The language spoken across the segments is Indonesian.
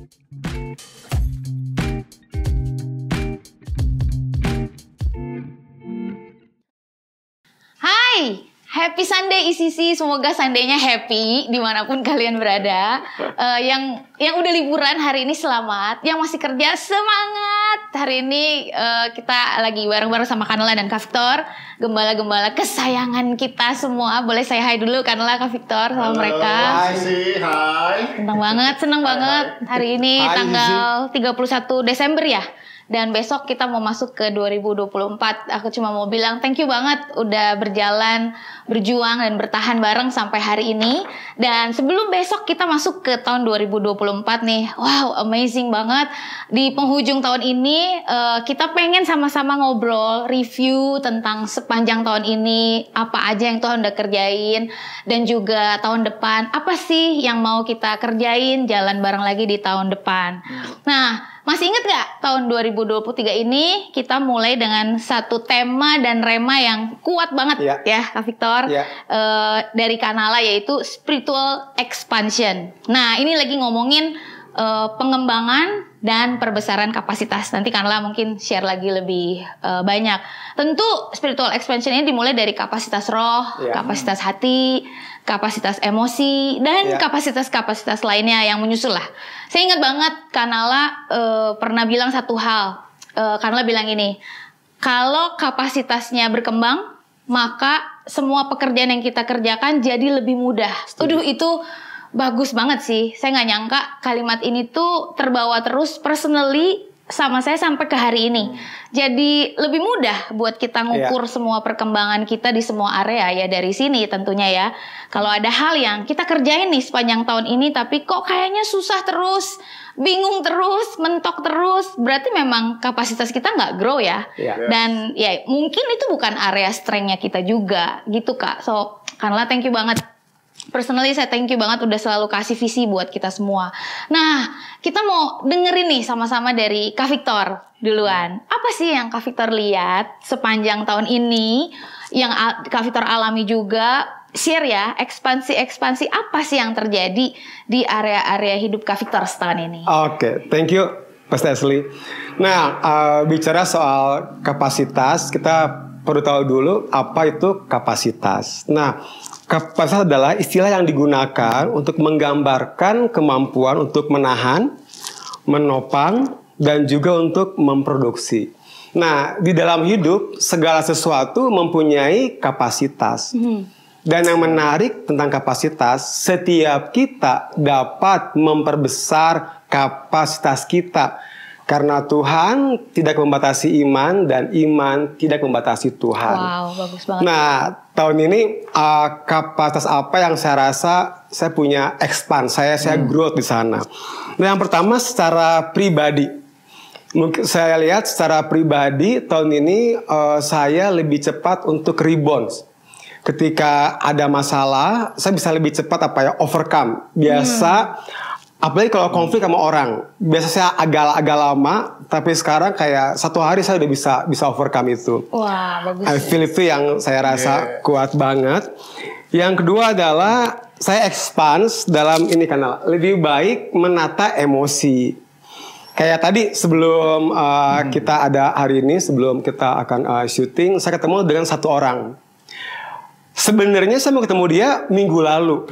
Hai, happy Sunday ICC. Semoga Sunday-nya happy dimanapun kalian berada. Yang udah liburan hari ini selamat. Yang masih kerja semangat. Hari ini kita lagi bareng-bareng sama Kanela dan Kak Victor, gembala-gembala kesayangan kita semua. Boleh saya hai dulu Kanela, Kak Victor sama mereka. Hai sih, hai. Senang banget hari ini Hai, tanggal 31 Desember ya. Dan besok kita mau masuk ke 2024. Aku cuma mau bilang thank you banget udah berjalan, berjuang dan bertahan bareng sampai hari ini. Dan sebelum besok kita masuk ke tahun 2024 nih. Wow, amazing banget. Di penghujung tahun ini kita pengen sama-sama ngobrol, review tentang sepanjang tahun ini, apa aja yang Tuhan udah kerjain, dan juga tahun depan apa sih yang mau kita kerjain, jalan bareng lagi di tahun depan. Nah, masih ingat gak tahun 2023 ini kita mulai dengan satu tema dan rema yang kuat banget ya Kak Victor, dari Kanala, yaitu spiritual expansion. Nah, ini lagi ngomongin pengembangan dan perbesaran kapasitas. Nanti Kanala mungkin share lagi lebih banyak. Tentu spiritual expansion ini dimulai dari kapasitas roh, kapasitas hati, kapasitas emosi, dan kapasitas-kapasitas lainnya yang menyusul lah. Saya ingat banget Kanala pernah bilang satu hal. Kanala bilang ini, kalau kapasitasnya berkembang, maka semua pekerjaan yang kita kerjakan jadi lebih mudah. Itu bagus banget sih. Saya nggak nyangka kalimat ini tuh terbawa terus personally sama saya sampai ke hari ini. Jadi lebih mudah buat kita ngukur semua perkembangan kita di semua area ya, dari sini tentunya ya. Kalau ada hal yang kita kerjain nih sepanjang tahun ini tapi kok kayaknya susah terus, bingung terus, mentok terus, berarti memang kapasitas kita nggak grow ya. Dan ya mungkin itu bukan area strength-nya kita juga gitu Kak. So Kanela, thank you banget. Personally saya thank you banget udah selalu kasih visi buat kita semua. Nah, kita mau dengerin nih sama-sama dari Kak Victor duluan. Apa sih yang Kak Victor lihat sepanjang tahun ini, yang Kak Victor alami juga? Share ya, ekspansi apa sih yang terjadi di area-area hidup Kak Victor setahun ini? Oke, thank you Pastor Ashley. Nah, bicara soal kapasitas, kita perlu tahu dulu apa itu kapasitas. Nah, kapasitas adalah istilah yang digunakan untuk menggambarkan kemampuan untuk menahan, menopang, dan juga untuk memproduksi. Nah, di dalam hidup segala sesuatu mempunyai kapasitas. Dan yang menarik tentang kapasitas, setiap kita dapat memperbesar kapasitas kita. Karena Tuhan tidak membatasi iman dan iman tidak membatasi Tuhan. Wow, bagus banget. Nah, tahun ini kapasitas apa yang saya rasa saya punya expand, saya growth di sana. Nah, yang pertama secara pribadi. Mungkin saya lihat secara pribadi tahun ini saya lebih cepat untuk rebound. Ketika ada masalah, saya bisa lebih cepat overcome. Biasa apalagi kalau konflik sama orang, biasa saya agak lama, tapi sekarang kayak satu hari saya udah bisa overcome itu. Wah, bagus. I feel itu yang saya rasa kuat banget. Yang kedua adalah saya expand dalam ini karena lebih baik menata emosi. Kayak tadi sebelum kita ada hari ini, sebelum kita akan syuting, saya ketemu dengan satu orang. Sebenarnya saya mau ketemu dia minggu lalu.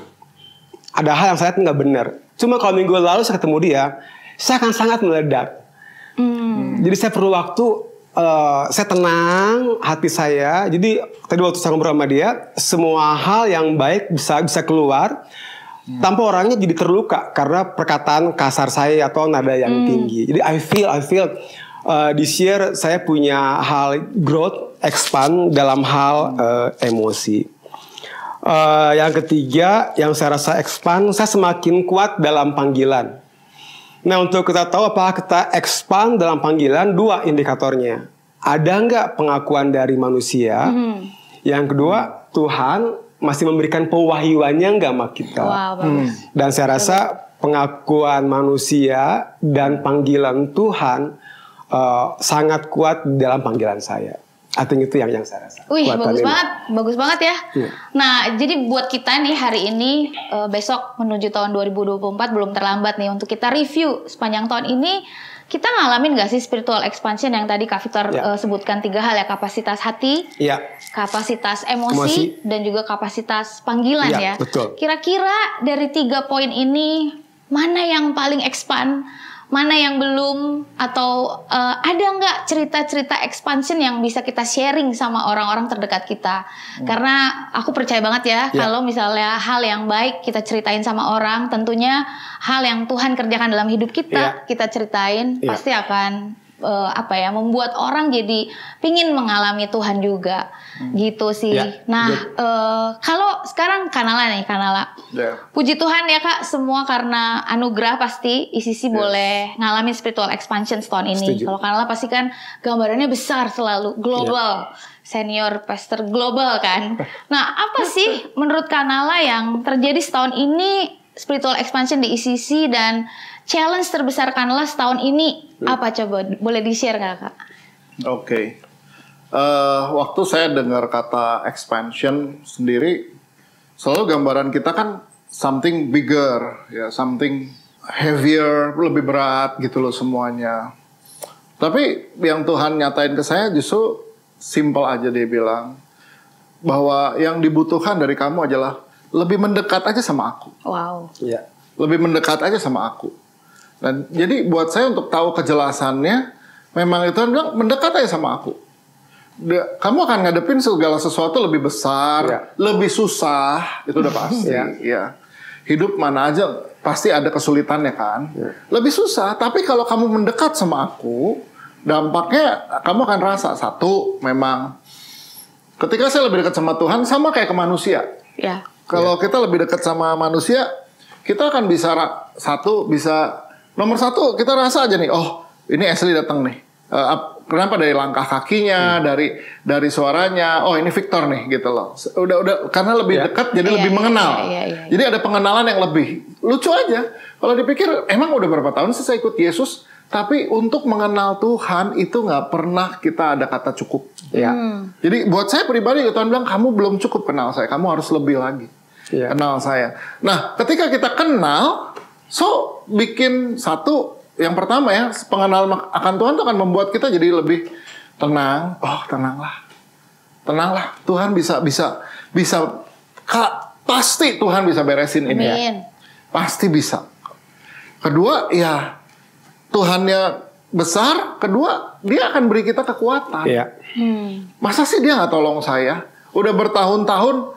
Ada hal yang saya lihat nggak benar. Cuma kalau minggu lalu saya ketemu dia, saya akan sangat meledak. Jadi saya perlu waktu, saya tenang hati saya. Jadi tadi waktu saya ngobrol sama dia, semua hal yang baik bisa keluar tanpa orangnya jadi terluka karena perkataan kasar saya atau nada yang tinggi. Jadi I feel this year saya punya hal growth, expand dalam hal emosi. Yang ketiga, yang saya rasa expand, saya semakin kuat dalam panggilan. Nah, untuk kita tahu apakah kita expand dalam panggilan, dua indikatornya. Ada nggak pengakuan dari manusia? Yang kedua, Tuhan masih memberikan pewahyuannya nggak sama kita? Wow, bagus. Dan saya rasa pengakuan manusia dan panggilan Tuhan sangat kuat dalam panggilan saya. I think itu yang saya rasa. Wih, Kekuatan bagus banget ya. Iya. Nah, jadi buat kita nih hari ini besok menuju tahun 2024 belum terlambat nih untuk kita review sepanjang tahun ini kita ngalamin gak sih spiritual expansion yang tadi Kak Victor sebutkan 3 hal ya, kapasitas hati, kapasitas emosi, dan juga kapasitas panggilan ya. Betul. Kira-kira dari 3 poin ini mana yang paling expand? Mana yang belum, atau ada nggak cerita-cerita expansion yang bisa kita sharing sama orang-orang terdekat kita? Karena aku percaya banget ya, kalau misalnya hal yang baik kita ceritain sama orang, tentunya hal yang Tuhan kerjakan dalam hidup kita, kita ceritain pasti akan membuat orang jadi pingin mengalami Tuhan juga, gitu sih. Nah, kalau sekarang Kanala. Puji Tuhan ya Kak, semua karena anugerah pasti ICC boleh ngalamin spiritual expansion tahun ini. Kalau Kanala pasti kan gambarannya besar selalu, global, senior pastor global kan. Nah, apa sih menurut Kanala yang terjadi setahun ini spiritual expansion di ICC, dan challenge terbesar Kanala setahun ini apa, coba boleh di-share Kak? Oke. Waktu saya dengar kata expansion sendiri, selalu gambaran kita kan something bigger, ya, something heavier, lebih berat gitu loh semuanya. Tapi yang Tuhan nyatain ke saya justru simple aja, dia bilang bahwa yang dibutuhkan dari kamu adalah lebih mendekat aja sama aku. Wow. Iya. Lebih mendekat aja sama aku. Dan jadi buat saya untuk tahu kejelasannya, memang itu bilang mendekat aja sama aku. Kamu akan ngadepin segala sesuatu lebih besar, lebih susah, itu udah pasti. Ya. Hidup mana aja pasti ada kesulitannya kan. Lebih susah, tapi kalau kamu mendekat sama aku, dampaknya kamu akan rasa. Satu, memang ketika saya lebih dekat sama Tuhan, sama kayak ke manusia. Kalau kita lebih dekat sama manusia, kita akan nomor satu, kita rasa aja nih, oh ini Ashley datang nih. Kenapa? Dari langkah kakinya, dari suaranya, oh ini Victor nih gitu loh. Udah karena lebih dekat jadi lebih mengenal. Jadi ada pengenalan yang lebih lucu aja. Kalau dipikir emang udah berapa tahun sih saya ikut Yesus, tapi untuk mengenal Tuhan itu nggak pernah kita ada kata cukup. Jadi buat saya pribadi Tuhan bilang kamu belum cukup kenal saya, kamu harus lebih lagi kenal saya. Nah ketika kita kenal, bikin satu. Yang pertama ya, pengenalan akan Tuhan itu akan membuat kita jadi lebih tenang. Oh, tenanglah. Tuhan bisa. Pasti Tuhan bisa beresin ini. Ya. Pasti bisa. Kedua, ya Tuhannya besar. Kedua, Dia akan beri kita kekuatan. Masa sih Dia nggak tolong saya? Udah bertahun-tahun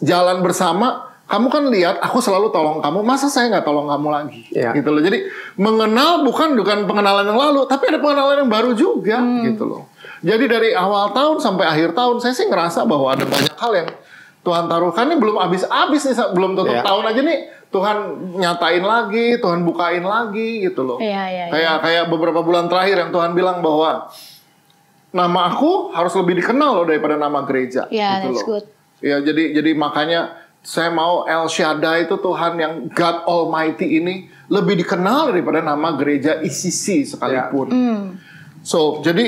jalan bersama. Kamu kan lihat, aku selalu tolong kamu. Masa saya nggak tolong kamu lagi? Gitu loh. Jadi mengenal bukan pengenalan yang lalu, tapi ada pengenalan yang baru juga, gitu loh. Jadi dari awal tahun sampai akhir tahun, saya sih ngerasa bahwa ada banyak hal yang Tuhan taruhkan ini belum habis-habis nih, belum tutup tahun aja nih. Tuhan nyatain lagi, Tuhan bukain lagi, gitu loh. Kayak beberapa bulan terakhir yang Tuhan bilang bahwa nama aku harus lebih dikenal loh daripada nama gereja. Gitu loh. Good. Ya, jadi makanya saya mau El Shaddai itu Tuhan yang God Almighty ini lebih dikenal daripada nama gereja ICC sekalipun. Jadi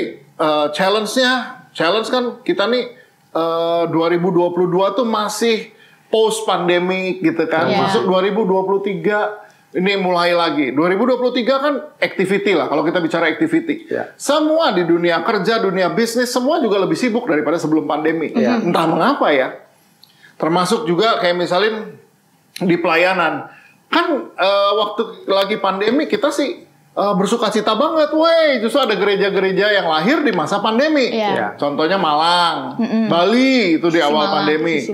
challenge kan kita nih 2022 tuh masih post pandemic gitu kan. Masuk 2023 ini mulai lagi. 2023 kan activity lah, kalau kita bicara activity. Semua di dunia kerja, dunia bisnis, semua juga lebih sibuk daripada sebelum pandemi. Entah mengapa ya. Termasuk juga kayak misalnya di pelayanan. Kan waktu lagi pandemi kita sih bersukacita banget. Justru ada gereja-gereja yang lahir di masa pandemi. Contohnya Malang, Bali itu di awal pandemi.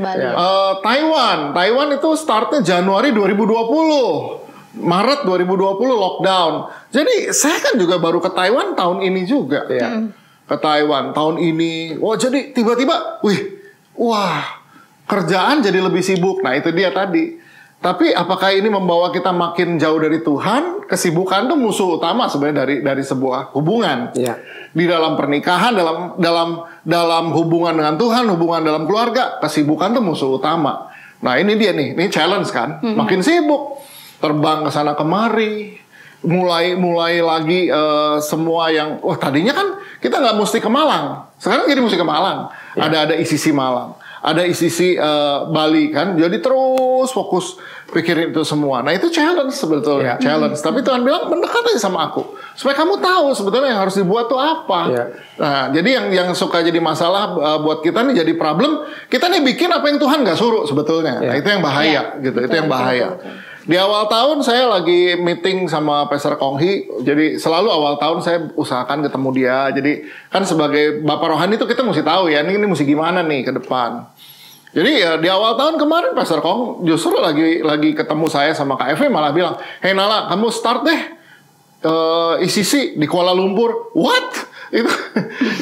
Taiwan itu startnya Januari 2020. Maret 2020 lockdown. Jadi saya kan juga baru ke Taiwan tahun ini juga. Ke Taiwan tahun ini. Jadi tiba-tiba kerjaan jadi lebih sibuk. Nah itu dia tadi. Tapi apakah ini membawa kita makin jauh dari Tuhan? Kesibukan itu musuh utama sebenarnya dari sebuah hubungan. Di dalam pernikahan, dalam hubungan dengan Tuhan, hubungan dalam keluarga, kesibukan itu musuh utama. Nah ini dia nih, ini challenge kan. Makin sibuk, terbang ke sana kemari, mulai lagi semua yang tadinya kan kita nggak mesti ke Malang, sekarang jadi mesti ke Malang. Ada ICC Malang, ada ICC Bali kan, jadi terus fokus pikirin itu semua. Nah itu challenge sebetulnya, challenge. Tapi Tuhan bilang mendekat aja sama aku supaya kamu tahu sebetulnya yang harus dibuat tuh apa. Nah jadi yang suka jadi masalah buat kita nih, jadi problem, kita nih bikin apa yang Tuhan nggak suruh sebetulnya. Nah itu yang bahaya gitu, itu yang bahaya. Di awal tahun saya lagi meeting sama Pastor Konghi, jadi selalu awal tahun saya usahakan ketemu dia. Jadi kan sebagai Bapak Rohani itu kita mesti tahu ya, ini mesti gimana nih ke depan. Jadi ya di awal tahun kemarin Pastor Kong justru lagi ketemu saya sama Kak Evi malah bilang, "Hey Nala, kamu start deh ICC di Kuala Lumpur." What?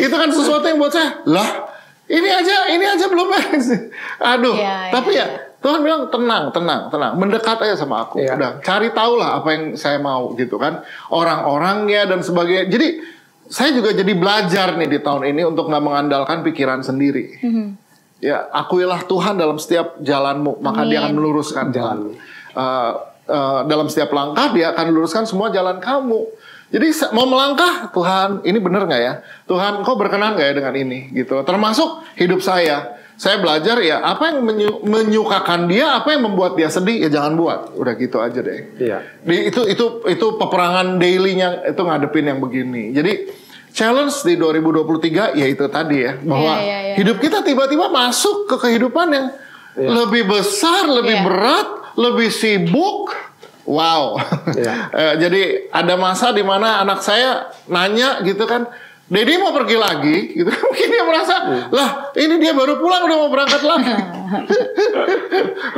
Itu kan sesuatu yang buat saya, lah ini aja belum beres. Aduh, tapi ya Tuhan bilang tenang, mendekat aja sama aku. Udah, cari tahu lah apa yang saya mau gitu kan. Orang-orangnya dan sebagainya. Jadi saya juga jadi belajar nih di tahun ini untuk nggak mengandalkan pikiran sendiri. Ya, akuilah Tuhan dalam setiap jalanmu, maka Dia akan meluruskan jalanmu. Dalam setiap langkah Dia akan meluruskan semua jalan kamu. Jadi mau melangkah, Tuhan ini benar nggak ya? Tuhan, Kau berkenan nggak ya dengan ini? Gitu. Termasuk hidup saya. Saya belajar ya, apa yang menyukakan dia, apa yang membuat dia sedih, ya jangan buat. Udah gitu aja deh. Itu peperangan daily-nya itu ngadepin yang begini. Jadi challenge di 2023 ya itu tadi ya, bahwa hidup kita tiba-tiba masuk ke kehidupan yang lebih besar, lebih berat, lebih sibuk. Wow. Jadi ada masa di mana anak saya nanya gitu kan, Dedi mau pergi lagi, gitu. Mungkin dia merasa, lah ini dia baru pulang udah mau berangkat lagi.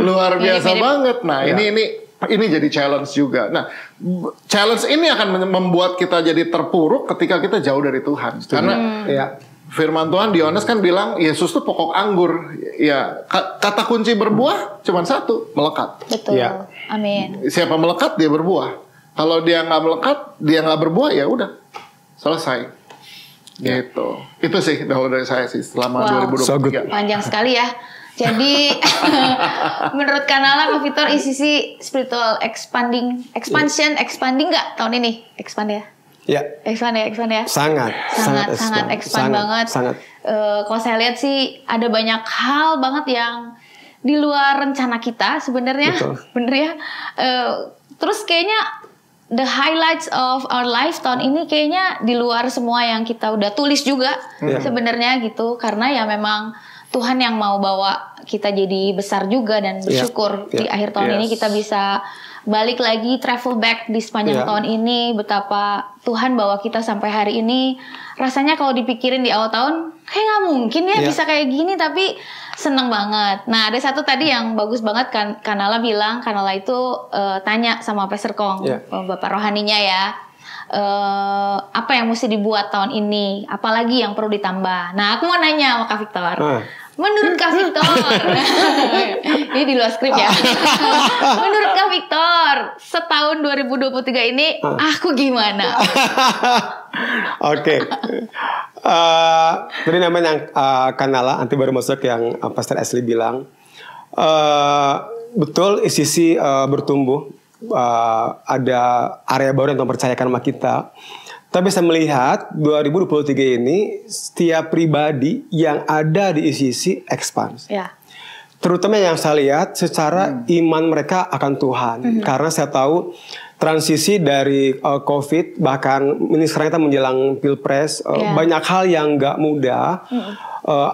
Luar biasa banget. Nah ini jadi challenge juga. Nah challenge ini akan membuat kita jadi terpuruk ketika kita jauh dari Tuhan. Karena firman Tuhan di Yohanes kan bilang Yesus tuh pokok anggur. Ya kata kunci berbuah cuma satu, melekat. Betul. Amin. Siapa melekat dia berbuah. Kalau dia nggak melekat, dia nggak berbuah ya udah selesai. Gitu. Itu sih dari saya sih selama 2023. Panjang sekali ya. Jadi menurut Kanala Kak Victor ICC spiritual expansion nggak tahun ini? Expand ya? Expand ya? Sangat expand banget. Kalau saya lihat sih ada banyak hal banget yang di luar rencana kita sebenarnya. Bener ya? Terus kayaknya the highlights of our life tahun ini kayaknya di luar semua yang kita udah tulis juga sebenarnya gitu, karena ya memang Tuhan yang mau bawa kita jadi besar juga dan bersyukur di akhir tahun ini kita bisa balik lagi travel back di sepanjang tahun ini, betapa Tuhan bawa kita sampai hari ini. Rasanya kalau dipikirin di awal tahun kayak nggak mungkin ya bisa kayak gini, tapi seneng banget. Nah ada satu tadi yang bagus banget kan, Kanala bilang, Kanala itu tanya sama Pastor Kong, Bapak Rohaninya ya, apa yang mesti dibuat tahun ini, apalagi yang perlu ditambah. Nah aku mau nanya sama Kak Victor, menurut Kak Victor, ini di luar skrip ya. Menurut Kak Victor, setahun 2023 ini aku gimana? Oke. Tadi namanya Kanala, nanti baru masuk yang Pastor Ashley bilang. Betul, ICC bertumbuh. Ada area baru yang mempercayakan sama kita. Tapi saya melihat 2023 ini setiap pribadi yang ada di ICC expand. Terutama yang saya lihat secara iman mereka akan Tuhan. Karena saya tahu transisi dari COVID, bahkan ini sekarang kita menjelang Pilpres, banyak hal yang nggak mudah.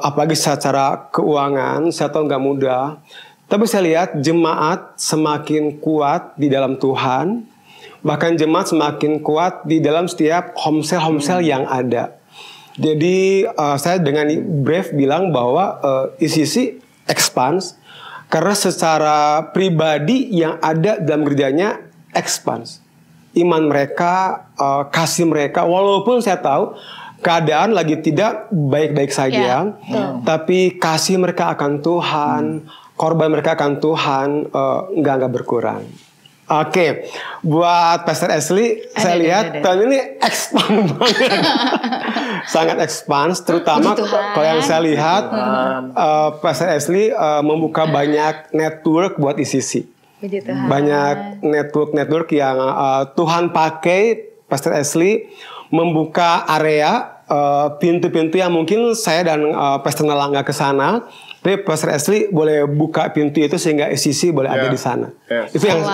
Apalagi secara keuangan, saya tahu nggak mudah. Tapi saya lihat jemaat semakin kuat di dalam Tuhan. Bahkan jemaat semakin kuat di dalam setiap homesel yang ada. Jadi saya dengan brief bilang bahwa ICC expands karena secara pribadi yang ada dalam gerejanya expands. Iman mereka, kasih mereka, walaupun saya tahu keadaan lagi tidak baik-baik saja, tapi kasih mereka akan Tuhan, korban mereka akan Tuhan, nggak berkurang. Oke, buat Pastor Ashley, saya lihat tahun ini expand banget, sangat expand, terutama kalau yang saya lihat, Pastor Ashley membuka banyak network buat ICC. Banyak network yang Tuhan pakai Pastor Ashley membuka area pintu-pintu yang mungkin saya dan Pastor Nala nggak ke sana. Tapi Pastor Ashley boleh buka pintu itu sehingga ICC boleh ada di sana. Itu yang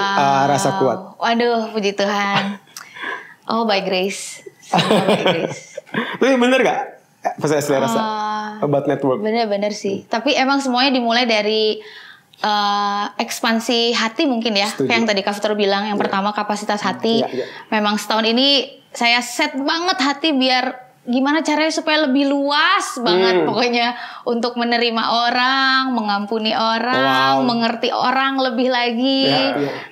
rasa kuat. Waduh, puji Tuhan. Oh, by grace. By grace. Tapi bener gak Pastor Ashley rasa about network? Bener-bener sih. Tapi emang semuanya dimulai dari ekspansi hati mungkin ya. Kayak yang tadi Kak Victor bilang, yang pertama kapasitas hati. Memang setahun ini saya set banget hati biar gimana caranya supaya lebih luas banget pokoknya untuk menerima orang, mengampuni orang, mengerti orang lebih lagi,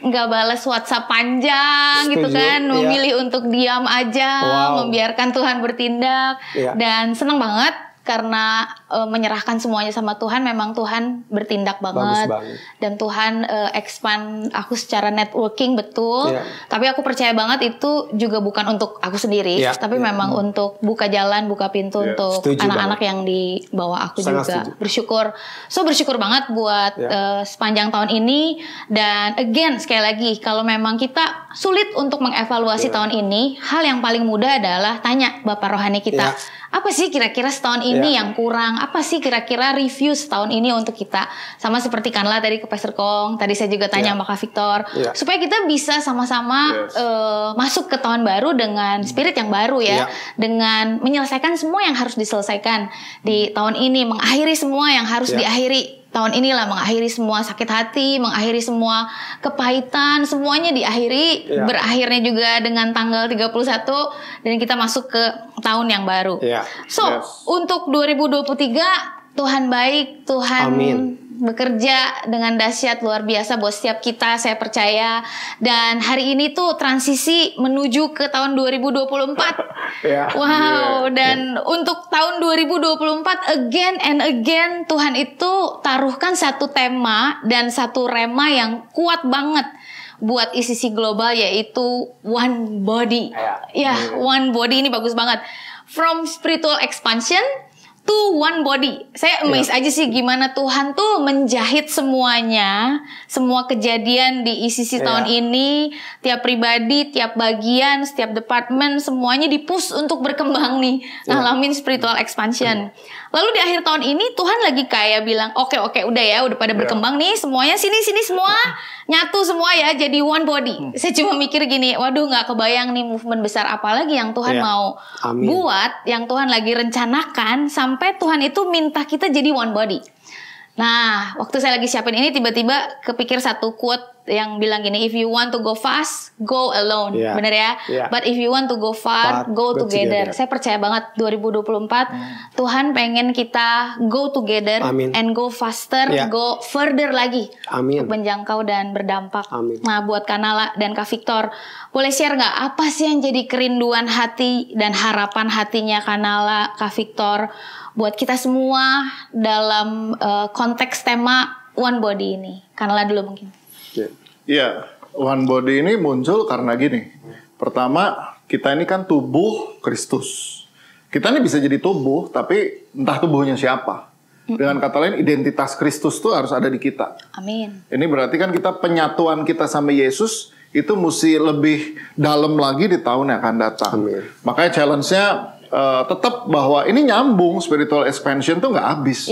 nggak balas WhatsApp panjang gitu kan, memilih untuk diam aja, membiarkan Tuhan bertindak, dan senang banget karena menyerahkan semuanya sama Tuhan. Memang Tuhan bertindak banget. Dan Tuhan expand aku secara networking betul. Tapi aku percaya banget itu juga bukan untuk aku sendiri, tapi memang untuk buka jalan, buka pintu untuk anak-anak yang di bawah aku. Sangat juga bersyukur. Bersyukur banget buat sepanjang tahun ini. Dan again sekali lagi, kalau memang kita sulit untuk mengevaluasi tahun ini, hal yang paling mudah adalah tanya Bapak Rohani kita. Apa sih kira-kira setahun ini yang kurang? Apa sih kira-kira review setahun ini untuk kita? Sama seperti Kanla tadi ke Pastor Kong, tadi saya juga tanya sama Kak Victor, supaya kita bisa sama-sama masuk ke tahun baru dengan spirit yang baru dengan menyelesaikan semua yang harus diselesaikan di tahun ini, mengakhiri semua yang harus diakhiri. Tahun inilah mengakhiri semua sakit hati, mengakhiri semua kepahitan, semuanya diakhiri, berakhirnya juga dengan tanggal 31 dan kita masuk ke tahun yang baru. Untuk 2023 Tuhan baik, Tuhan bekerja dengan dahsyat luar biasa buat setiap kita, saya percaya. Dan hari ini tuh transisi menuju ke tahun 2024. Dan untuk tahun 2024 again and again Tuhan itu taruhkan satu tema dan satu rema yang kuat banget buat ICC Global, yaitu one body. One body ini bagus banget. From spiritual expansion to one body. Saya amazed aja sih gimana Tuhan tuh menjahit semuanya, semua kejadian di ICC tahun ini, tiap pribadi, tiap bagian, setiap departemen, semuanya dipush untuk berkembang nih, ngalamin spiritual expansion. Lalu di akhir tahun ini Tuhan lagi kayak bilang, oke, udah pada berkembang nih, semuanya sini semua nyatu semua ya, jadi one body. Saya cuma mikir gini, waduh nggak kebayang nih movement besar apa lagi yang Tuhan mau buat, yang Tuhan lagi rencanakan, sampai Tuhan itu minta kita jadi one body. Nah, waktu saya lagi siapin ini tiba-tiba kepikir satu quote yang bilang gini, if you want to go fast, go alone. Bener ya? But if you want to go far, go together. Saya percaya banget 2024 Tuhan pengen kita go together and go faster, go further lagi untuk menjangkau dan berdampak. Nah, buat Kanala dan Kak Victor, boleh share nggak apa sih yang jadi kerinduan hati dan harapan hatinya Kanala, Kak Victor buat kita semua dalam konteks tema one body ini? Kanala dulu mungkin. Iya, one body ini muncul karena gini. Pertama, kita ini kan tubuh Kristus. Kita ini bisa jadi tubuh, tapi entah tubuhnya siapa. Dengan kata lain, identitas Kristus tuh harus ada di kita. Amin. Ini berarti kan kita penyatuan kita sama Yesus itu mesti lebih dalam lagi di tahun yang akan datang. Amin. Makanya challenge-nya tetap bahwa ini nyambung, spiritual expansion tuh nggak habis.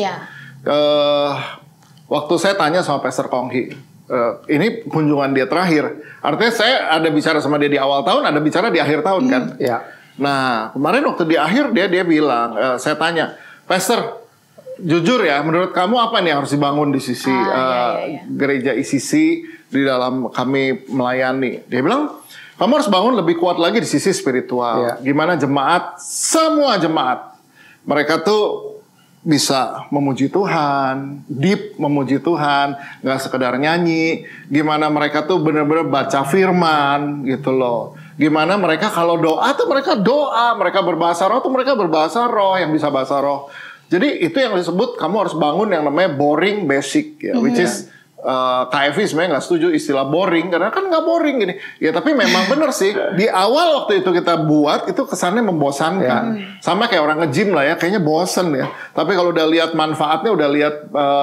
Waktu saya tanya sama Pastor Konghi, ini kunjungan dia terakhir. Artinya saya ada bicara sama dia di awal tahun, ada bicara di akhir tahun kan. Nah, kemarin waktu di akhir dia bilang, saya tanya, Pastor, jujur ya, menurut kamu apa nih yang harus dibangun di sisi gereja ICC di dalam kami melayani? Dia bilang, kamu harus bangun lebih kuat lagi di sisi spiritual. Gimana jemaat, semua jemaat, mereka tuh bisa memuji Tuhan, deep memuji Tuhan, nggak sekedar nyanyi. Gimana mereka tuh benar-benar baca firman gitu loh. Gimana mereka kalau doa tuh mereka doa, mereka berbahasa roh tuh mereka berbahasa roh, yang bisa bahasa roh. Jadi itu yang disebut kamu harus bangun yang namanya boring basic ya, which is KFI sebenarnya nggak setuju istilah boring karena kan nggak boring gini. Ya tapi memang bener sih di awal waktu itu kita buat itu kesannya membosankan, sama kayak orang nge-gym lah ya, kayaknya bosen ya. Tapi kalau udah lihat manfaatnya, udah lihat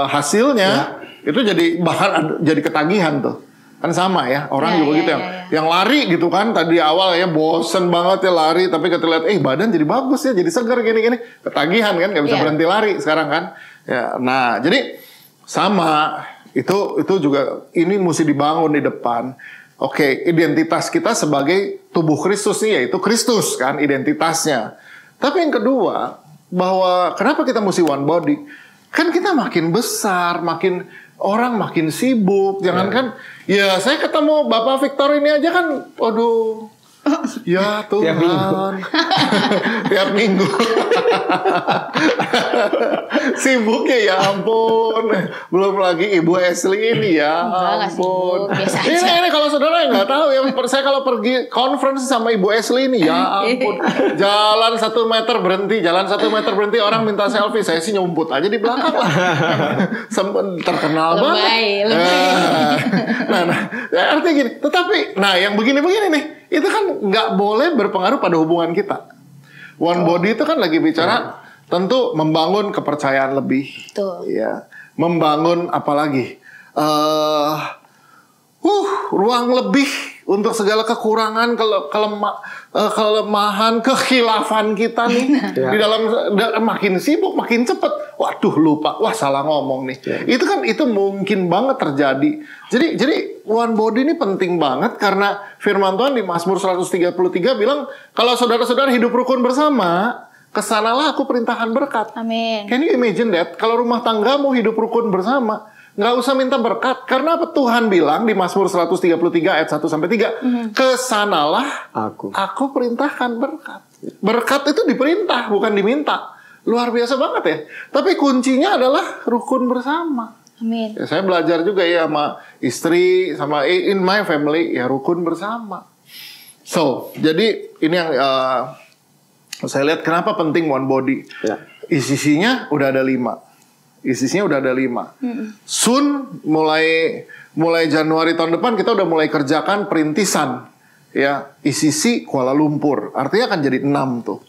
hasilnya, itu jadi bahkan jadi ketagihan tuh. Kan sama ya, orang juga gitu yang lari gitu kan, tadi awal ya bosen banget ya lari, tapi ketika lihat badan jadi bagus ya, jadi segar gini-gini, ketagihan kan, nggak bisa berhenti lari sekarang kan. Ya, nah jadi sama itu juga ini mesti dibangun di depan. Oke, identitas kita sebagai tubuh Kristus nih, yaitu Kristus kan identitasnya. Tapi yang kedua, bahwa kenapa kita mesti one body? Kan kita makin besar, orang makin sibuk. Jangankan ya saya ketemu Bapak Victor ini aja kan, aduh, ya Tuhan, tiap minggu sibuk ya ampun. Belum lagi Ibu Ashley ini ya ampun. Ini kalau saudara nggak tahu ya, saya kalau pergi conference sama Ibu Ashley ini ya ampun, jalan 1 meter berhenti, orang minta selfie, saya sih nyumput aja di belakang lah. Terkenal banget. Nah, artinya gini. Tetapi, yang begini-begini nih, itu kan nggak boleh berpengaruh pada hubungan kita. One body itu kan lagi bicara tentu membangun kepercayaan lebih, ya, membangun apalagi ruang lebih untuk segala kekurangan, kelemahan, kekhilafan kita nih di dalam makin sibuk, makin cepet. Waduh lupa, salah ngomong nih. Itu mungkin banget terjadi. Jadi one body ini penting banget karena firman Tuhan di Mazmur 133 bilang kalau saudara-saudara hidup rukun bersama, kesanalah aku perintahkan berkat. Amin. Can you imagine that? Kalau rumah tanggamu hidup rukun bersama, nggak usah minta berkat. Karena apa? Tuhan bilang di Mazmur 133 ayat 1-3, kesanalah aku perintahkan berkat. Berkat itu diperintah, bukan diminta. Luar biasa banget ya. Tapi kuncinya adalah rukun bersama. Amin. Ya, saya belajar juga ya sama istri, sama in my family, ya rukun bersama. So, jadi ini yang saya lihat kenapa penting one body. Isinya udah ada 5. Soon mulai Januari tahun depan kita udah mulai kerjakan perintisan ya ICC Kuala Lumpur. Artinya akan jadi 6 tuh.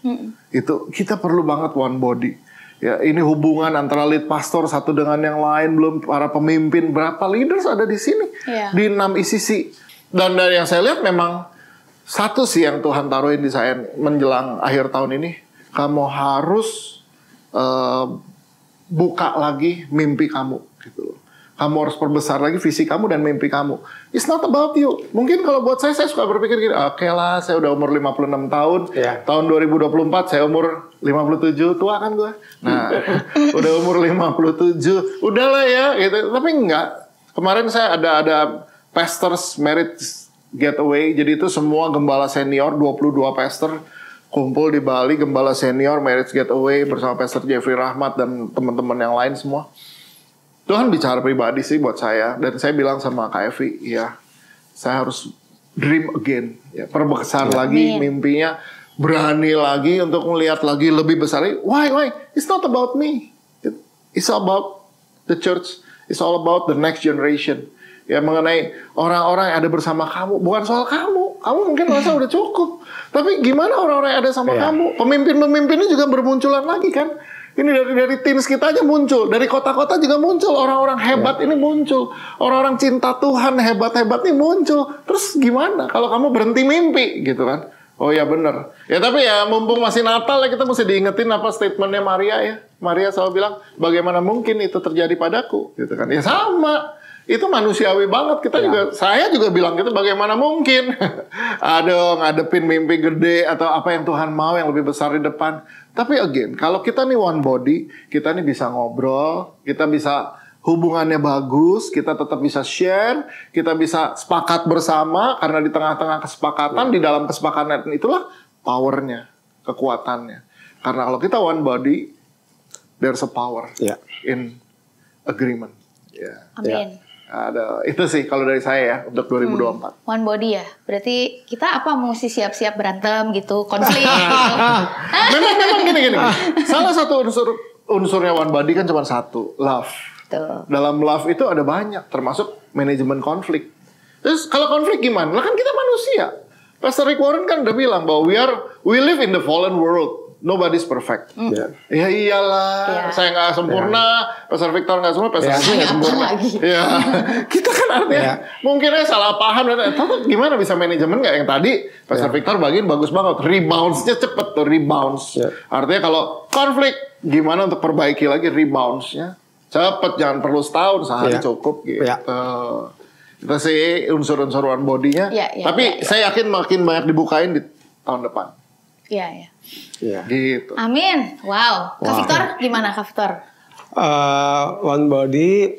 Itu kita perlu banget one body. Ya, ini hubungan antara lead pastor satu dengan yang lain, belum para pemimpin, berapa leaders ada di sini di 6 ICC. Dan dari yang saya lihat memang satu sih yang Tuhan taruhin di saya menjelang akhir tahun ini, kamu harus buka lagi mimpi kamu gitu loh. Kamu harus perbesar lagi visi kamu dan mimpi kamu. It's not about you. Mungkin kalau buat saya suka berpikir gini, oke lah, saya udah umur 56 tahun. Tahun 2024 saya umur 57, tua kan gue. Nah, udah umur 57, udahlah ya gitu. Tapi enggak. Kemarin saya ada pastors marriage getaway. Jadi itu semua gembala senior 22 pastor kumpul di Bali, gembala senior marriage getaway bersama Pastor Jeffrey Rahmat dan teman-teman yang lain semua. Tuhan bicara pribadi sih buat saya, dan saya bilang sama Kak Evi, ya saya harus dream again, ya perbesar lagi mimpinya, berani lagi untuk melihat lagi lebih besar. Why? It's not about me, it's about the church, it's all about the next generation. Ya mengenai orang-orang yang ada bersama kamu, bukan soal kamu mungkin merasa udah cukup, tapi gimana orang-orang yang ada sama kamu, pemimpin-pemimpinnya juga bermunculan lagi kan. Ini dari teens kita aja muncul, dari kota-kota juga muncul orang-orang hebat ini muncul, orang-orang cinta Tuhan hebat-hebat ini muncul. Terus gimana kalau kamu berhenti mimpi gitu kan? Oh ya bener. Ya tapi ya mumpung masih Natal ya kita mesti diingetin apa statementnya Maria ya. Maria selalu bilang bagaimana mungkin itu terjadi padaku gitu kan? Ya sama. Itu manusiawi banget. Kita juga, saya juga bilang gitu, bagaimana mungkin ada ngadepin mimpi gede atau apa yang Tuhan mau yang lebih besar di depan. Tapi again, kalau kita nih one body, kita nih bisa ngobrol, kita bisa hubungannya bagus, kita tetap bisa share, kita bisa sepakat bersama, karena di tengah-tengah kesepakatan, di dalam kesepakatan itulah powernya, kekuatannya. Karena kalau kita one body, there's a power in agreement. Amin. Ada itu sih kalau dari saya ya untuk 2024. One body ya. Berarti kita apa mesti siap-siap berantem gitu, konflik gitu. Memang gini. Salah satu unsurnya one body kan cuma satu, love. Tuh. Dalam love itu ada banyak, termasuk manajemen konflik. Terus kalau konflik gimana? Lah kan kita manusia. Pastor Rick Warren kan udah bilang bahwa we live in the fallen world. nobody's perfect. Ya iyalah, saya nggak sempurna, Pastor Victor nggak sempurna, Pastor Asli nggak sempurna. Ya, kita kan artinya mungkin aja salah paham. Tapi gimana bisa manajemen nggak yang tadi Pastor Victor bagian bagus banget, rebounds-nya cepet tuh, rebounds. Artinya kalau konflik, gimana untuk perbaiki lagi rebounds-nya cepet, jangan perlu setahun, sehari cukup gitu. Kita sih unsur-unsur one body-nya, tapi saya yakin makin banyak dibukain di tahun depan. Iya. Gitu. Amin. Wow. Kak Victor, gimana Kak Victor? One body,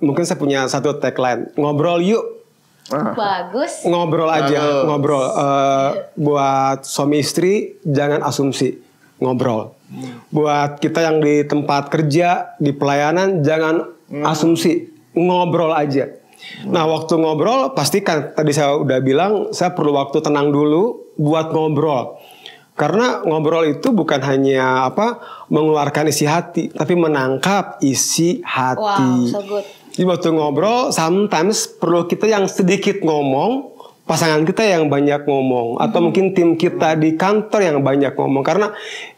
mungkin saya punya satu tagline, ngobrol yuk. Bagus. Ngobrol aja, ngobrol. Buat suami istri jangan asumsi, ngobrol. Buat kita yang di tempat kerja, di pelayanan jangan asumsi, ngobrol aja. Nah, waktu ngobrol pastikan, tadi saya udah bilang, saya perlu waktu tenang dulu buat ngobrol. Karena ngobrol itu bukan hanya mengeluarkan isi hati, tapi menangkap isi hati. Wow, so good. Jadi waktu ngobrol, sometimes perlu kita yang sedikit ngomong, pasangan kita yang banyak ngomong, atau mungkin tim kita di kantor yang banyak ngomong. Karena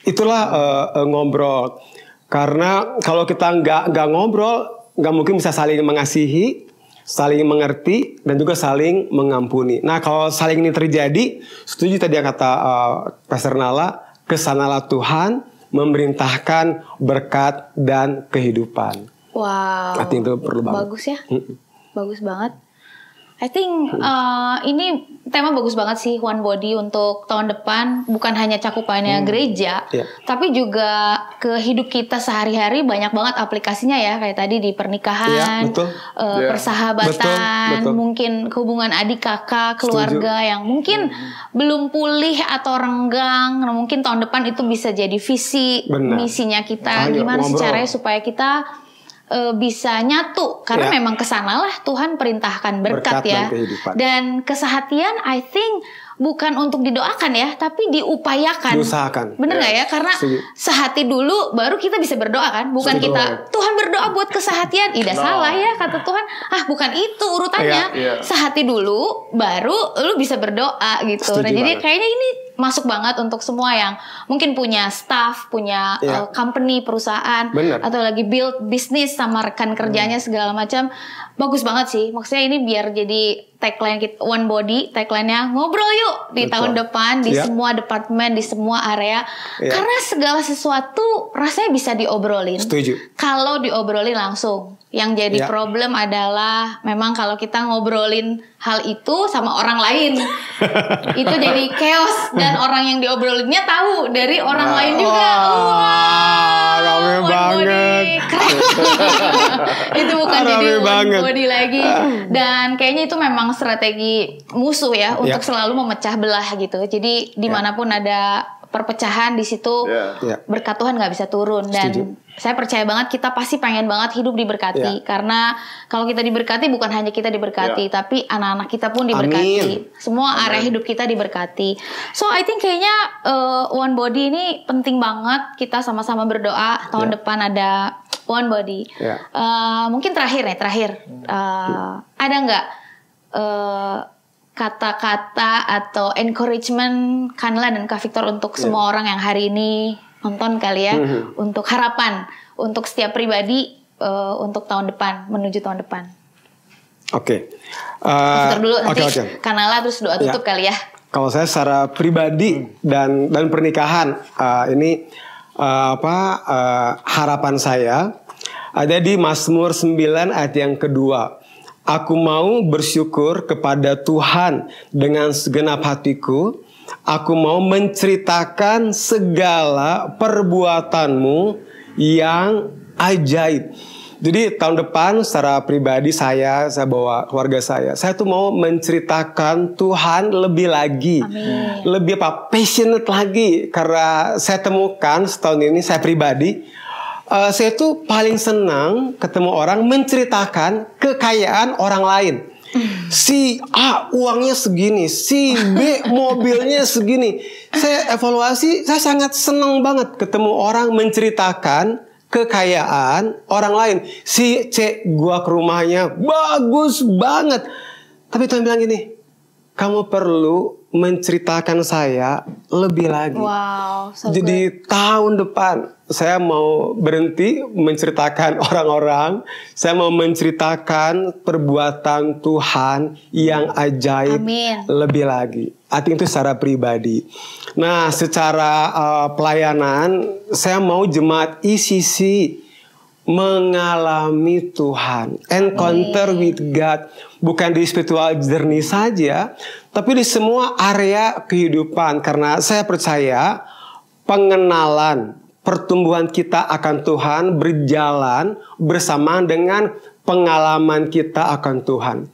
itulah ngobrol. Karena kalau kita nggak ngobrol, nggak mungkin bisa saling mengasihi, saling mengerti, dan juga saling mengampuni. Nah, kalau saling ini terjadi, setuju tadi yang kata Pastor Nala, kesanalah Tuhan memerintahkan berkat dan kehidupan. Wow. I think itu perlu banget. Bagus ya, bagus banget. I think ini tema bagus banget sih, One Body untuk tahun depan. Bukan hanya cakupannya gereja, tapi juga ke hidup kita sehari-hari. Banyak banget aplikasinya ya, kayak tadi di pernikahan, persahabatan, mungkin hubungan adik kakak, keluarga yang mungkin belum pulih atau renggang. Nah, mungkin tahun depan itu bisa jadi visi, misinya kita. Gimana sih caranya supaya kita bisa nyatu, karena memang kesanalah Tuhan perintahkan berkat ya. Dan kesehatian I think bukan untuk didoakan ya, tapi diupayakan. Diusahakan. Bener gak ya? Karena sehati dulu baru kita bisa berdoa kan. Bukan kita Tuhan berdoa buat kesehatian. Tidak salah ya kata Tuhan. Bukan itu urutannya. Sehati dulu baru lu bisa berdoa gitu. Nah, jadi kayaknya ini masuk banget untuk semua yang mungkin punya staff, punya company, perusahaan, atau lagi build bisnis sama rekan kerjanya segala macam. Bagus banget sih. Maksudnya ini biar jadi tagline kita, One Body, tagline-nya ngobrol yuk di tahun depan, di semua departemen, di semua area. Karena segala sesuatu rasanya bisa diobrolin. Setuju. Kalau diobrolin langsung. Yang jadi problem adalah memang kalau kita ngobrolin hal itu sama orang lain, itu jadi chaos, dan orang yang diobrolinnya tahu dari orang lain juga. Rame banget. Itu bukan jadi One Body lagi. Dan kayaknya itu memang strategi musuh ya untuk selalu memecah belah gitu. Jadi dimanapun ada perpecahan, di situ berkat Tuhan nggak bisa turun. Dan saya percaya banget kita pasti pengen banget hidup diberkati, karena kalau kita diberkati bukan hanya kita diberkati, tapi anak-anak kita pun diberkati. Semua area hidup kita diberkati. So I think kayaknya One Body ini penting banget kita sama-sama berdoa tahun depan ada One Body. Mungkin terakhir ada nggak kata-kata atau encouragement Kanla dan Kak Victor untuk semua orang yang hari ini nonton kali ya, untuk harapan untuk setiap pribadi untuk tahun depan, menuju tahun depan. Oke. Victor dulu, nanti Kanla terus doa tutup kali ya. Kalau saya secara pribadi dan pernikahan, ini harapan saya ada di Mazmur 9 ayat yang kedua. Aku mau bersyukur kepada Tuhan dengan segenap hatiku. Aku mau menceritakan segala perbuatanmu yang ajaib. Jadi tahun depan secara pribadi saya bawa keluarga saya tuh mau menceritakan Tuhan lebih lagi. Amin. Lebih passionate lagi. Karena saya temukan setahun ini saya pribadi, saya tuh paling senang ketemu orang menceritakan kekayaan orang lain. Si A uangnya segini, si B mobilnya segini. Saya evaluasi, saya sangat senang banget ketemu orang menceritakan kekayaan orang lain. Si C, gua ke rumahnya bagus banget. Tapi Tuhan bilang gini, kamu perlu menceritakan saya lebih lagi. Wow, so jadi good. Tahun depan saya mau berhenti menceritakan orang-orang, saya mau menceritakan perbuatan Tuhan yang ajaib. Amin. Lebih lagi. Artinya itu secara pribadi. Nah, secara pelayanan, saya mau jemaat ICC mengalami Tuhan, encounter with God, bukan di spiritual journey saja, tapi di semua area kehidupan. Karena saya percaya pengenalan, pertumbuhan kita akan Tuhan berjalan bersamaan dengan pengalaman kita akan Tuhan.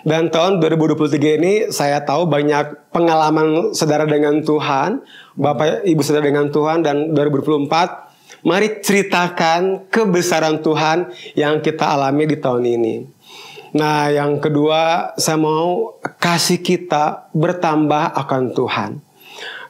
Dan tahun 2023 ini saya tahu banyak pengalaman saudara dengan Tuhan, Bapak Ibu saudara dengan Tuhan, dan 2024 mari ceritakan kebesaran Tuhan yang kita alami di tahun ini. Nah, yang kedua, saya mau kasih kita bertambah akan Tuhan.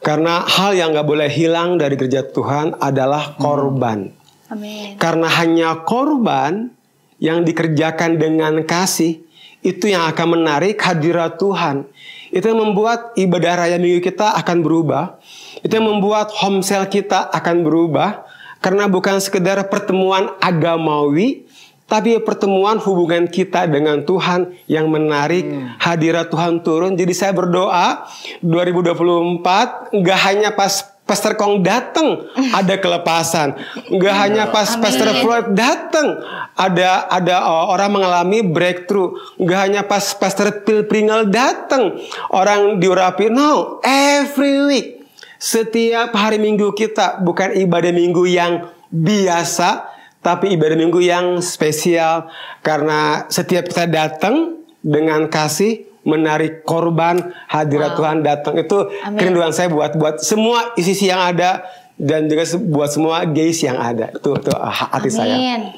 Karena hal yang gak boleh hilang dari gereja Tuhan adalah korban. Amin. Karena hanya korban yang dikerjakan dengan kasih, itu yang akan menarik hadirat Tuhan. Itu yang membuat ibadah raya minggu kita akan berubah. Itu yang membuat home cell kita akan berubah. Karena bukan sekedar pertemuan agamawi, tapi pertemuan hubungan kita dengan Tuhan yang menarik hadirat Tuhan turun. Jadi saya berdoa 2024 nggak hanya pas Pastor Kong datang ada kelepasan, nggak hanya pas Pastor Floyd datang ada orang mengalami breakthrough, nggak hanya pas Pastor Phil Pringle datang orang diurapi. No, every week. Setiap hari minggu kita bukan ibadah minggu yang biasa, tapi ibadah minggu yang spesial. Karena setiap kita datang dengan kasih, menarik korban, hadirat Tuhan datang. Itu kerinduan saya buat semua ICC yang ada, dan juga buat semua gays yang ada. Itu hati saya.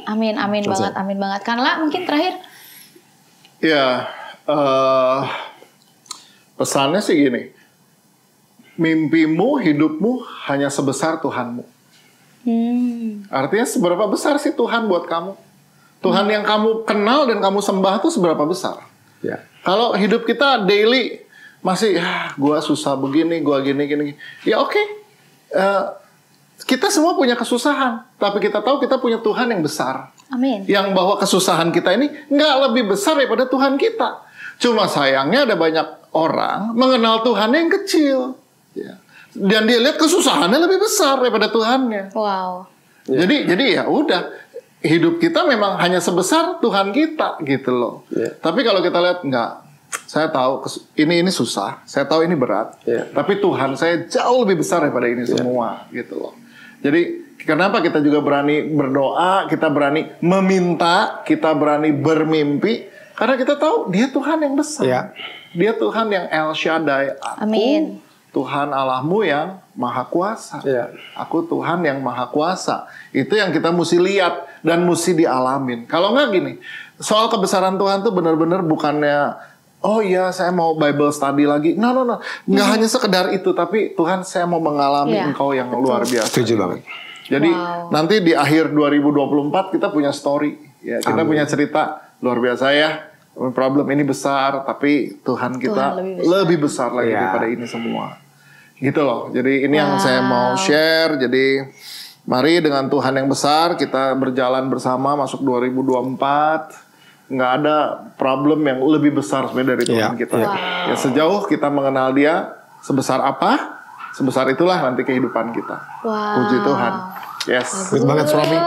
Amin banget. Kanla mungkin terakhir. Ya, pesannya sih gini. Mimpimu, hidupmu hanya sebesar Tuhanmu. Artinya seberapa besar sih Tuhan buat kamu? Tuhan yang kamu kenal dan kamu sembah itu seberapa besar? Ya. Kalau hidup kita daily masih, gua susah begini, gua gini. Ya oke. Kita semua punya kesusahan, tapi kita tahu kita punya Tuhan yang besar. Amin. Yang bahwa kesusahan kita ini nggak lebih besar daripada Tuhan kita. Cuma sayangnya ada banyak orang mengenal Tuhan yang kecil. Ya. Dan dia lihat kesusahannya lebih besar daripada Tuhannya. Wow. Jadi ya udah, hidup kita memang hanya sebesar Tuhan kita gitu loh. Tapi kalau kita lihat enggak, saya tahu ini susah, saya tahu ini berat. Tapi Tuhan saya jauh lebih besar daripada ini semua gitu loh. Jadi kenapa kita juga berani berdoa, kita berani meminta, kita berani bermimpi, karena kita tahu Dia Tuhan yang besar. Dia Tuhan yang El Shaddai. Amin. Tuhan Allahmu yang Maha Kuasa. Aku Tuhan yang Maha Kuasa. Itu yang kita mesti lihat dan mesti dialamin. Kalau nggak gini, soal kebesaran Tuhan tuh benar-benar bukannya, oh iya saya mau Bible study lagi. No. Nggak hanya sekedar itu, tapi Tuhan saya mau mengalami Engkau yang luar biasa. Setuju banget. Jadi nanti di akhir 2024 kita punya story. Ya, kita punya cerita luar biasa ya. Problem ini besar, tapi Tuhan kita lebih besar lagi daripada ini semua. Gitu loh. Jadi ini yang saya mau share. Jadi mari dengan Tuhan yang besar kita berjalan bersama masuk 2024. Nggak ada problem yang lebih besar sebenarnya dari Tuhan kita. Ya sejauh kita mengenal Dia, sebesar apa, sebesar itulah nanti kehidupan kita. Puji Tuhan. Yes. Good banget suami.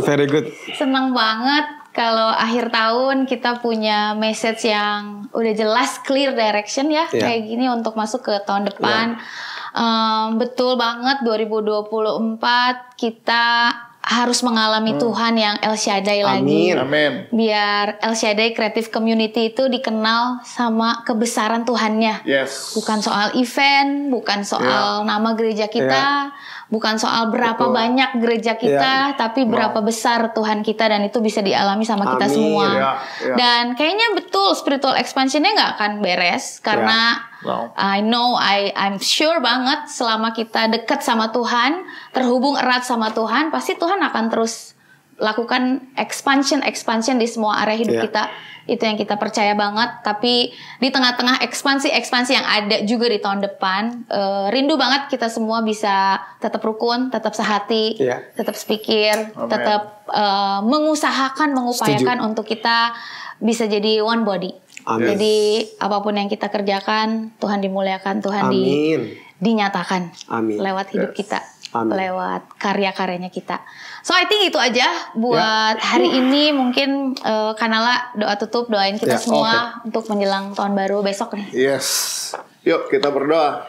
Very good. Senang banget kalau akhir tahun kita punya message yang udah jelas, clear direction ya, kayak gini untuk masuk ke tahun depan. Betul banget, 2024 kita harus mengalami Tuhan yang El Shaddai lagi. Amin. Biar El Shaddai Creative Community itu dikenal sama kebesaran Tuhannya. Bukan soal event, bukan soal nama gereja kita, bukan soal berapa banyak gereja kita, tapi berapa besar Tuhan kita, dan itu bisa dialami sama kita semua. Dan kayaknya betul spiritual expansion-nya nggak akan beres karena I'm sure banget selama kita dekat sama Tuhan, terhubung erat sama Tuhan, pasti Tuhan akan terus lakukan expansion di semua area hidup kita. Itu yang kita percaya banget. Tapi di tengah-tengah ekspansi yang ada juga di tahun depan, rindu banget kita semua bisa tetap rukun, tetap sehati, tetap sepikir, tetap mengupayakan untuk kita bisa jadi one body. Amin. Jadi apapun yang kita kerjakan, Tuhan dimuliakan, Tuhan dinyatakan lewat hidup kita. Lewat karya-karyanya kita. So I think itu aja buat hari ini. Mungkin Kanala doa tutup, doain kita semua untuk menjelang tahun baru besok nih. Yes. Yuk kita berdoa.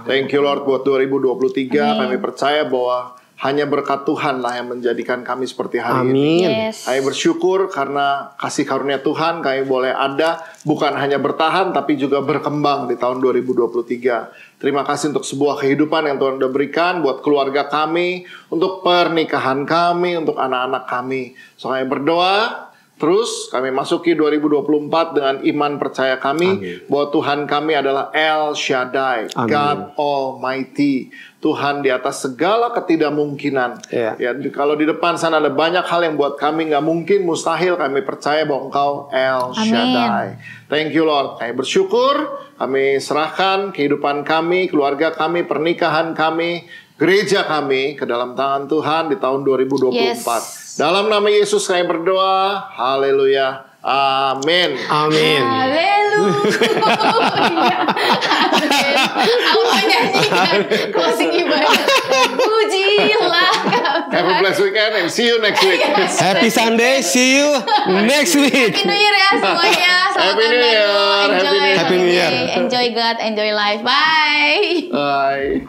Thank you Lord buat 2023. Kami percaya bahwa hanya berkat Tuhanlah yang menjadikan kami seperti hari ini. Kami bersyukur karena kasih karunia Tuhan kami boleh ada, bukan hanya bertahan tapi juga berkembang di tahun 2023. Terima kasih untuk sebuah kehidupan yang Tuhan sudah berikan buat keluarga kami, untuk pernikahan kami, untuk anak-anak kami. So kami berdoa terus kami masuki 2024 dengan iman percaya kami bahwa Tuhan kami adalah El Shaddai, God Almighty. Tuhan di atas segala ketidakmungkinan. Ya, kalau di depan sana ada banyak hal yang buat kami nggak mungkin, mustahil, kami percaya bahwa Engkau El Shaddai. Thank you Lord. Kami bersyukur, kami serahkan kehidupan kami, keluarga kami, pernikahan kami, gereja kami ke dalam tangan Tuhan di tahun 2024. Dalam nama Yesus kami berdoa. Haleluya. Amin. Amin. Haleluya. Aku mau nyanyikan closing ibadah. Pujilah. Have a blessed weekend and see you next week. Happy Sunday. See you next week. Happy New Year ya semuanya. Happy New Year. Happy New Year. Enjoy God. Enjoy life. Bye. Bye.